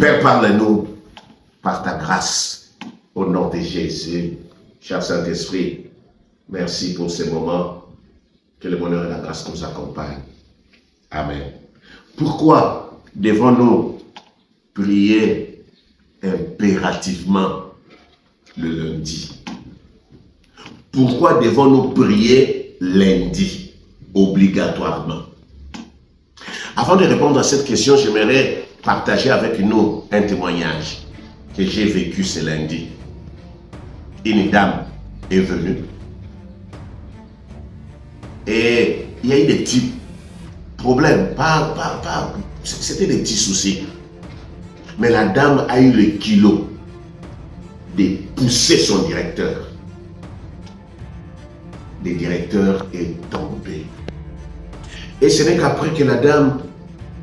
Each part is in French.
Père, parle-nous par ta grâce, au nom de Jésus. Cher Saint-Esprit, merci pour ces moments. Que le bonheur et la grâce nous accompagnent. Amen. Pourquoi devons-nous prier impérativement le lundi? Pourquoi devons-nous prier lundi obligatoirement? Avant de répondre à cette question, j'aimerais partager avec nous un témoignage que j'ai vécu ce lundi. Une dame est venue et il y a eu des petits problèmes, c'était des petits soucis. Mais la dame a eu le kilo de pousser son directeur. Le directeur est tombé. Et ce n'est qu'après que la dame,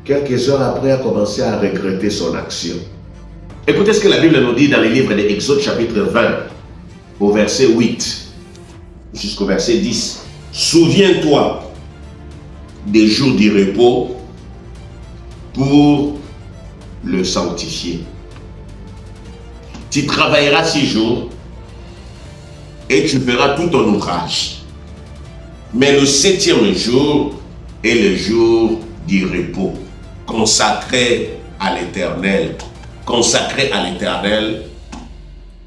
quelques heures après, a commencé à regretter son action. Écoutez ce que la Bible nous dit dans le livre d'Exode chapitre 20, au verset 8 jusqu'au verset 10. Souviens-toi des jours du repos pour le sanctifier. Tu travailleras 6 jours et tu feras tout ton ouvrage. Mais le 7e jour est le jour du repos, consacré à l'Éternel. Consacré à l'Éternel,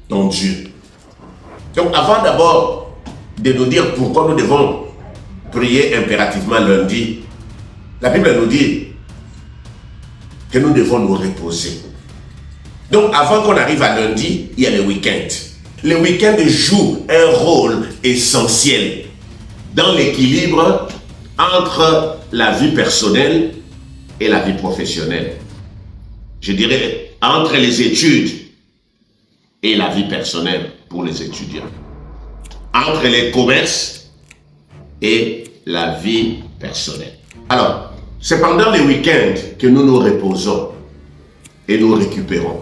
ton Dieu. Donc avant d'abord de nous dire pourquoi nous devons prier impérativement lundi, la Bible nous dit que nous devons nous reposer. Donc avant qu'on arrive à lundi, il y a le week-end. Le week-end joue un rôle essentiel dans l'équilibre entre la vie personnelle et la vie professionnelle. Je dirais entre les études et la vie personnelle pour les étudiants. Entre les commerces et la vie personnelle. Alors, c'est pendant les week-ends que nous nous reposons et nous récupérons.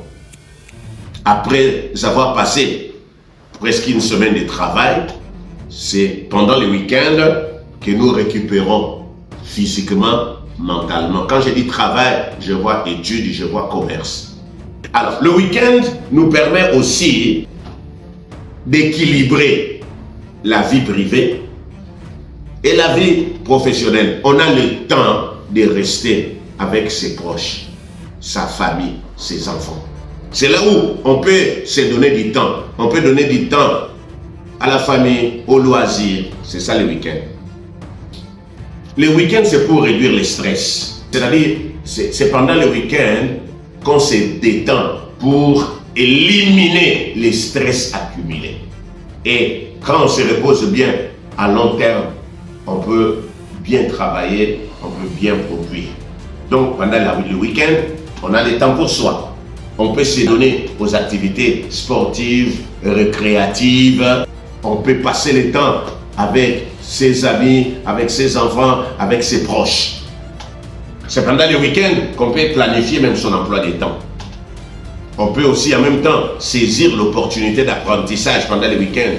Après avoir passé presque une semaine de travail, c'est pendant les week-ends que nous récupérons physiquement, mentalement. Quand je dis travail, je vois études, je vois commerce. Alors, le week-end nous permet aussi d'équilibrer la vie privée et la vie professionnelle. On a le temps de rester avec ses proches, sa famille, ses enfants. C'est là où on peut se donner du temps. On peut donner du temps à la famille, aux loisirs. C'est ça le week-end. Le week-end, c'est pour réduire le stress. C'est-à-dire, c'est pendant le week-end qu'on se détend pour éliminer les stress accumulés. Et quand on se repose bien à long terme, on peut bien travailler, on peut bien produire. Donc pendant le week-end, on a le temps pour soi. On peut se donner aux activités sportives, récréatives. On peut passer le temps avec ses amis, avec ses enfants, avec ses proches. C'est pendant le week-end qu'on peut planifier même son emploi du temps. On peut aussi en même temps saisir l'opportunité d'apprentissage pendant le week-end.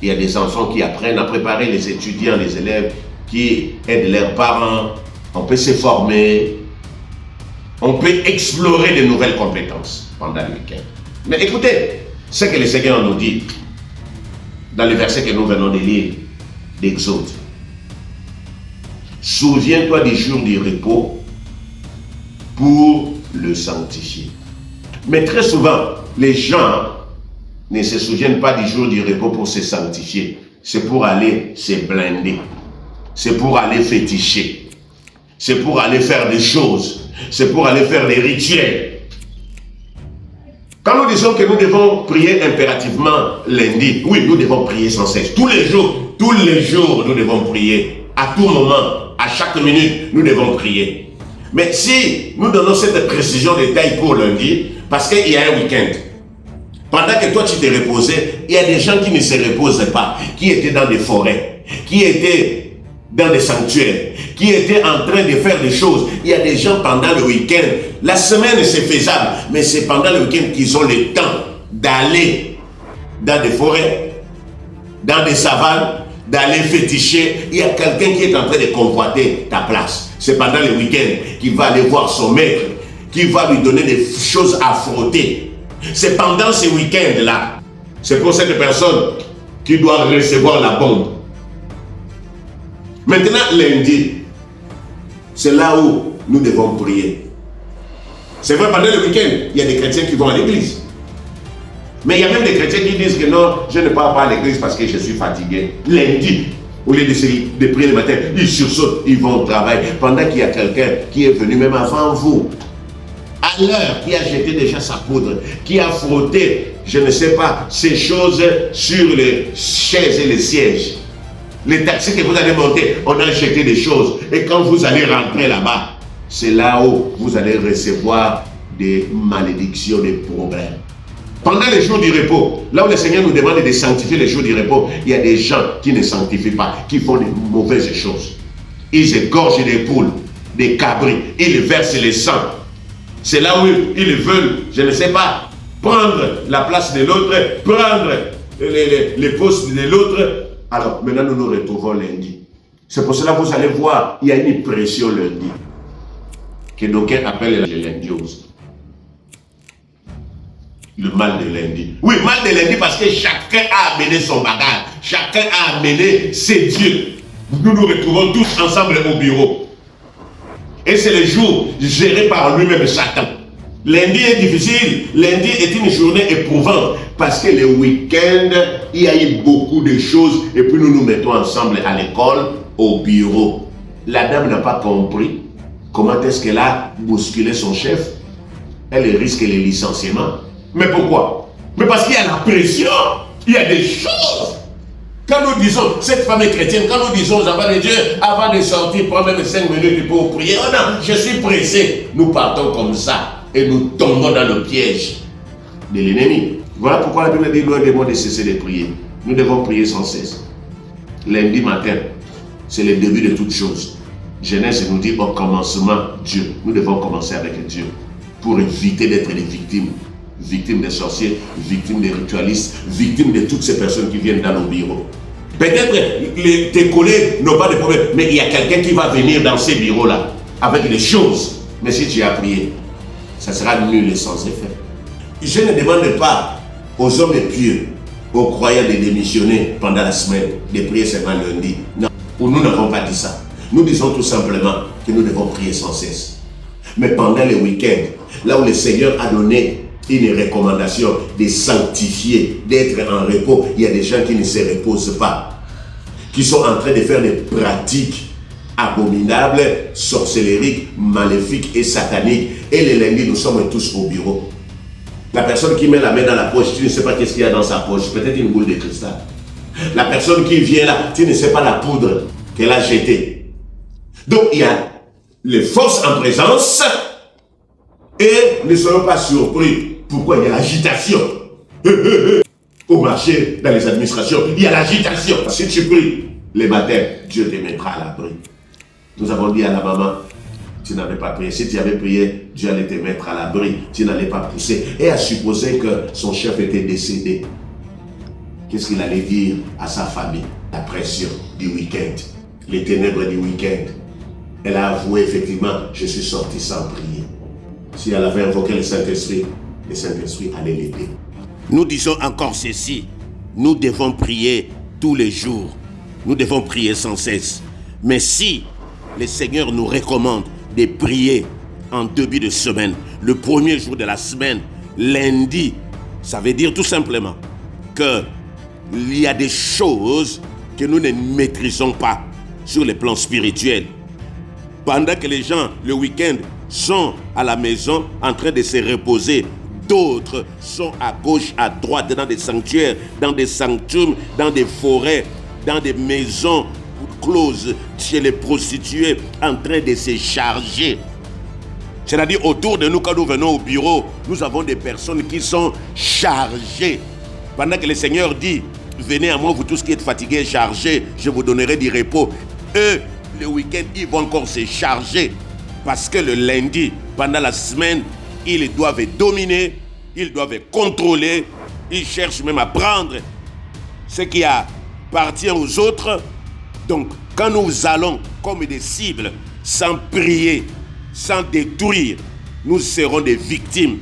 Il y a des enfants qui apprennent à préparer les étudiants, les élèves, qui aident leurs parents. On peut se former. On peut explorer de nouvelles compétences pendant le week-end. Mais écoutez ce que le Seigneur nous dit dans le verset que nous venons de lire d'Exode. Souviens-toi des jours du repos pour le sanctifier. Mais très souvent, les gens ne se souviennent pas du jour du repos pour se sanctifier. C'est pour aller se blinder. C'est pour aller féticher. C'est pour aller faire des choses. C'est pour aller faire des rituels. Quand nous disons que nous devons prier impérativement lundi, oui, nous devons prier sans cesse. Tous les jours, nous devons prier. À tout moment, à chaque minute, nous devons prier. Mais si nous donnons cette précision de taille pour lundi, parce qu'il y a un week-end, pendant que toi tu t'es reposé, il y a des gens qui ne se reposent pas, qui étaient dans des forêts, qui étaient dans des sanctuaires, qui étaient en train de faire des choses. Il y a des gens pendant le week-end, la semaine c'est faisable, mais c'est pendant le week-end qu'ils ont le temps d'aller dans des forêts, dans des savanes, d'aller féticher. Il y a quelqu'un qui est en train de convoiter ta place. C'est pendant le week-end qu'il va aller voir son maître, qui va lui donner des choses à frotter. C'est pendant ces week-ends-là. C'est pour cette personne qui doit recevoir la bombe. Maintenant, lundi, c'est là où nous devons prier. C'est vrai, pendant le week-end, il y a des chrétiens qui vont à l'église. Mais il y a même des chrétiens qui disent que non, je ne pars pas à l'église parce que je suis fatigué. Lundi, au lieu de prier le matin, ils sursautent, ils vont au travail. Pendant qu'il y a quelqu'un qui est venu même avant vous, à l'heure, qui a jeté déjà sa poudre, qui a frotté, je ne sais pas, ces choses sur les chaises et les sièges. Les taxis que vous allez monter, on a jeté des choses. Et quand vous allez rentrer là-bas, c'est là où vous allez recevoir des malédictions, des problèmes. Pendant les jours du repos, là où le Seigneur nous demande de sanctifier les jours du repos, il y a des gens qui ne sanctifient pas, qui font des mauvaises choses. Ils égorgent des poules, des cabris, ils versent le sang. C'est là où ils veulent, je ne sais pas, prendre la place de l'autre, prendre les postes de l'autre. Alors maintenant nous nous retrouvons lundi. C'est pour cela que vous allez voir, il y a une pression lundi, que d'aucuns appellent le lundi aussi. Le mal de lundi. Oui, mal de lundi parce que chacun a amené son bagage. Chacun a amené ses dieux. Nous nous retrouvons tous ensemble au bureau. Et c'est le jour géré par lui-même Satan. Lundi est difficile. Lundi est une journée éprouvante parce que le week-end, il y a eu beaucoup de choses et puis nous nous mettons ensemble à l'école, au bureau. La dame n'a pas compris comment est-ce qu'elle a bousculé son chef. Elle risque le licenciement. Mais pourquoi? Mais parce qu'il y a la pression, il y a des choses. Quand nous disons, cette femme est chrétienne, quand nous disons aux enfants de Dieu, avant de sortir, prends même 5 minutes pour prier, oh non, je suis pressé. Nous partons comme ça et nous tombons dans le piège de l'ennemi. Voilà pourquoi la Bible dit, nous devons de cesser de prier. Nous devons prier sans cesse. Lundi matin, c'est le début de toutes choses. Genèse nous dit, au commencement, Dieu. Nous devons commencer avec Dieu pour éviter d'être des victimes. Victimes des sorciers, victimes des ritualistes, victimes de toutes ces personnes qui viennent dans nos bureaux. Peut-être tes collègues n'ont pas de problème, mais il y a quelqu'un qui va venir dans ces bureaux-là avec des choses. Mais si tu as prié, ça sera nul et sans effet. Je ne demande pas aux hommes pieux, aux croyants de démissionner pendant la semaine, de prier seulement lundi. Non, nous n'avons pas dit ça. Nous disons tout simplement que nous devons prier sans cesse. Mais pendant les week-ends, là où le Seigneur a donné une recommandation de sanctifier, d'être en repos, il y a des gens qui ne se reposent pas, qui sont en train de faire des pratiques abominables, sorcelleriques, maléfiques et sataniques. Et le lundi, nous sommes tous au bureau. La personne qui met la main dans la poche, tu ne sais pas qu'est-ce qu'il y a dans sa poche, peut-être une boule de cristal. La personne qui vient là, tu ne sais pas la poudre qu'elle a jetée. Donc il y a les forces en présence et ne soyons pas surpris. Pourquoi il y a l'agitation? Au marché, dans les administrations, il y a l'agitation. Si tu pries les matins, Dieu te mettra à l'abri. Nous avons dit à la maman, tu n'avais pas prié. Si tu avais prié, Dieu allait te mettre à l'abri. Tu n'allais pas pousser. Et à supposer que son chef était décédé, qu'est-ce qu'il allait dire à sa famille? La pression du week-end, les ténèbres du week-end. Elle a avoué effectivement, je suis sorti sans prier. Si elle avait invoqué le Saint-Esprit allait l'aider. Nous disons encore ceci, nous devons prier tous les jours. Nous devons prier sans cesse. Mais si le Seigneur nous recommande de prier en début de semaine, le premier jour de la semaine, lundi, ça veut dire tout simplement qu'il y a des choses que nous ne maîtrisons pas sur le plan spirituel. Pendant que les gens, le week-end, sont à la maison en train de se reposer, d'autres sont à gauche, à droite, dans des sanctuaires, dans des sanctums, dans des forêts, dans des maisons closes, chez les prostituées, en train de se charger. C'est-à-dire, autour de nous, quand nous venons au bureau, nous avons des personnes qui sont chargées. Pendant que le Seigneur dit, venez à moi, vous tous qui êtes fatigués et chargés, je vous donnerai du repos. Eux, le week-end, ils vont encore se charger. Parce que le lundi, pendant la semaine, ils doivent dominer, ils doivent contrôler, ils cherchent même à prendre ce qui appartient aux autres. Donc, quand nous allons comme des cibles, sans prier, sans détruire, nous serons des victimes.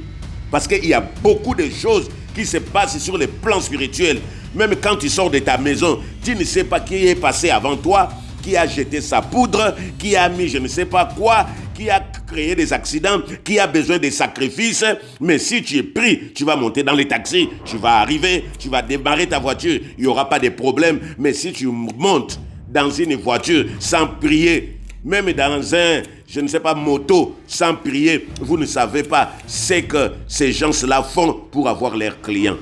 Parce qu'il y a beaucoup de choses qui se passent sur le plan spirituel. Même quand tu sors de ta maison, tu ne sais pas qui est passé avant toi, qui a jeté sa poudre, qui a mis je ne sais pas quoi, qui a créé des accidents, qui a besoin de sacrifices. Mais si tu es pris, tu vas monter dans les taxis, tu vas arriver, tu vas démarrer ta voiture, il n'y aura pas de problème. Mais si tu montes dans une voiture sans prier, même dans un, je ne sais pas, moto, sans prier, vous ne savez pas ce que ces gens-là font pour avoir leurs clients.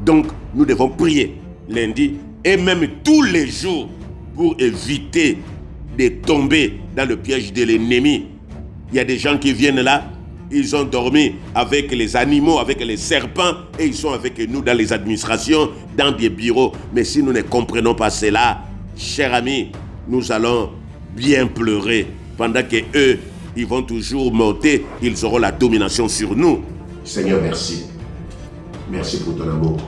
Donc, nous devons prier lundi et même tous les jours pour éviter de tomber dans le piège de l'ennemi. Il y a des gens qui viennent là, ils ont dormi avec les animaux, avec les serpents, et ils sont avec nous dans les administrations, dans des bureaux. Mais si nous ne comprenons pas cela, chers amis, nous allons bien pleurer pendant que eux, ils vont toujours monter, ils auront la domination sur nous. Seigneur, merci. Merci pour ton amour.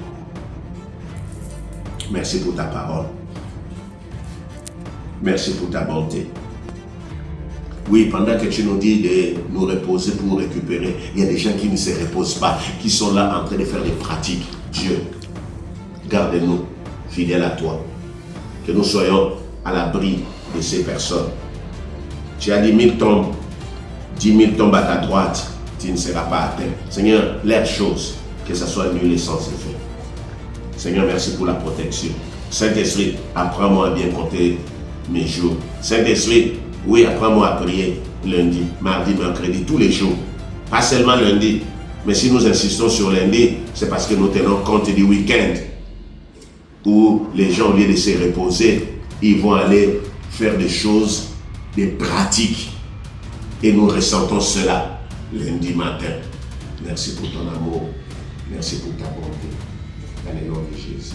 Merci pour ta parole. Merci pour ta bonté. Oui, pendant que tu nous dis de nous reposer pour récupérer, il y a des gens qui ne se reposent pas, qui sont là en train de faire des pratiques. Dieu, garde-nous fidèles à toi. Que nous soyons à l'abri de ces personnes. Tu as dit 1000 tombes, 10 000 tombes à ta droite, tu ne seras pas atteint. Seigneur, l'air chose, que ça soit nul et sans effet. Seigneur, merci pour la protection. Saint-Esprit, apprends-moi à bien compter mes jours. Saint-Esprit, oui, apprends-moi à prier lundi, mardi, mercredi, tous les jours. Pas seulement lundi. Mais si nous insistons sur lundi, c'est parce que nous tenons compte du week-end où les gens, au lieu de se reposer, ils vont aller faire des choses, des pratiques. Et nous ressentons cela lundi matin. Merci pour ton amour. Merci pour ta bonté. Dans le nom de Jésus.